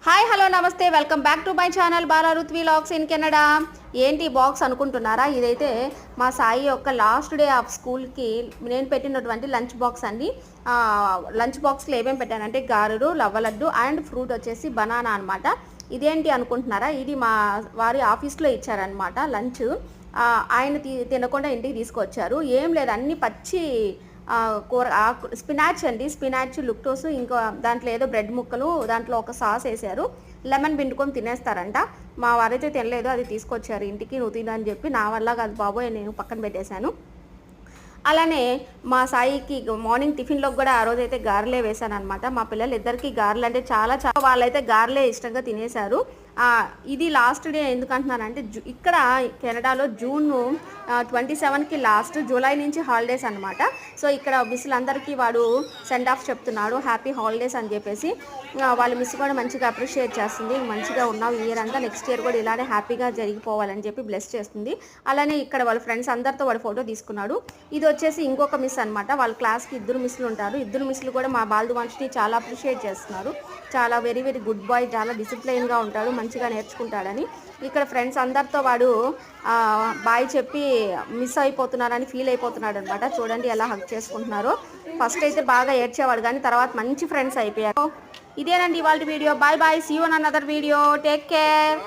Hi hello నమస్తే welcome back to my channel Balaruth vlogs in Canada. ఏంటి box అనుకుంటున్నారా? ఇదైతే మా సాయి యొక్క లాస్ట్ డే ఆఫ్ స్కూల్కి నేను పెట్టినటువంటి లంచ్ బాక్స్ అండి. లంచ్ బాక్స్లో ఏమేమి పెట్టానంటే గారెలు, లవ్వ లడ్డు అండ్ ఫ్రూట్ వచ్చేసి బనానా అనమాట. ఇదేంటి అనుకుంటున్నారా? ఇది మా వారి ఆఫీస్లో ఇచ్చారనమాట లంచ్. ఆయన తినకుండా ఇంటికి తీసుకొచ్చారు. ఏం లేదు, అన్ని పచ్చి కూర స్పినాచ్ అండి, స్పినాచ్ లుక్టోస్, ఇంకా దాంట్లో ఏదో బ్రెడ్ ముక్కలు, దాంట్లో ఒక సాస్ వేసారు, లెమన్ పిండుకొని తినేస్తారంట. మా వారైతే తినలేదు, అది తీసుకొచ్చారు ఇంటికి. నువ్వు తినని చెప్పి నా వల్ల కాదు బాబోయ్, నేను పక్కన పెట్టేశాను. అలానే మా సాయికి మార్నింగ్ టిఫిన్లోకి కూడా ఆ రోజైతే గారెలే వేశాను అనమాట. మా పిల్లలు ఇద్దరికి గారెలు అంటే చాలా చాలా, వాళ్ళైతే గారెలే ఇష్టంగా తినేశారు. ఇది లాస్ట్ డే ఎందుకు అంటున్నానంటే, ఇక్కడ కెనడాలో జూన్ 27కి లాస్ట్, జూలై నుంచి హాలిడేస్ అనమాట. సో ఇక్కడ మిస్సులందరికీ వాడు సెండ్ ఆఫ్ చెప్తున్నాడు, హ్యాపీ హాలిడేస్ అని చెప్పేసి. వాళ్ళ మిస్ కూడా మంచిగా అప్రిషియేట్ చేస్తుంది, మంచిగా ఉన్నావు ఇయర్ అంతా, నెక్స్ట్ ఇయర్ కూడా ఇలానే హ్యాపీగా జరిగిపోవాలని చెప్పి బ్లెస్ చేస్తుంది. అలానే ఇక్కడ వాళ్ళ ఫ్రెండ్స్ అందరితో వాడు ఫోటో తీసుకున్నాడు. ఇది వచ్చేసి ఇంకొక మిస్ అనమాట. వాళ్ళ క్లాస్కి 2 మిస్సులు ఉంటారు. 2 మిస్సులు కూడా మా బాల్దువంశిని చాలా అప్రిషియేట్ చేస్తున్నారు. చాలా వెరీ వెరీ గుడ్ బాయ్, చాలా డిసిప్లైన్గా ఉంటాడు, మంచిగా నేర్చుకుంటాడని. ఇక్కడ ఫ్రెండ్స్ అందరితో వాడు బాయ్ చెప్పి మిస్ అయిపోతున్నారని ఫీల్ అయిపోతున్నాడు అనమాట. చూడండి ఎలా హగ్ చేసుకుంటున్నారో. ఫస్ట్ అయితే బాగా ఏడ్చేవాడు, కానీ తర్వాత మంచి ఫ్రెండ్స్ అయిపోయారు. ఇదేనండి ఇవాళ video. Bye bye, see you on another video, take care.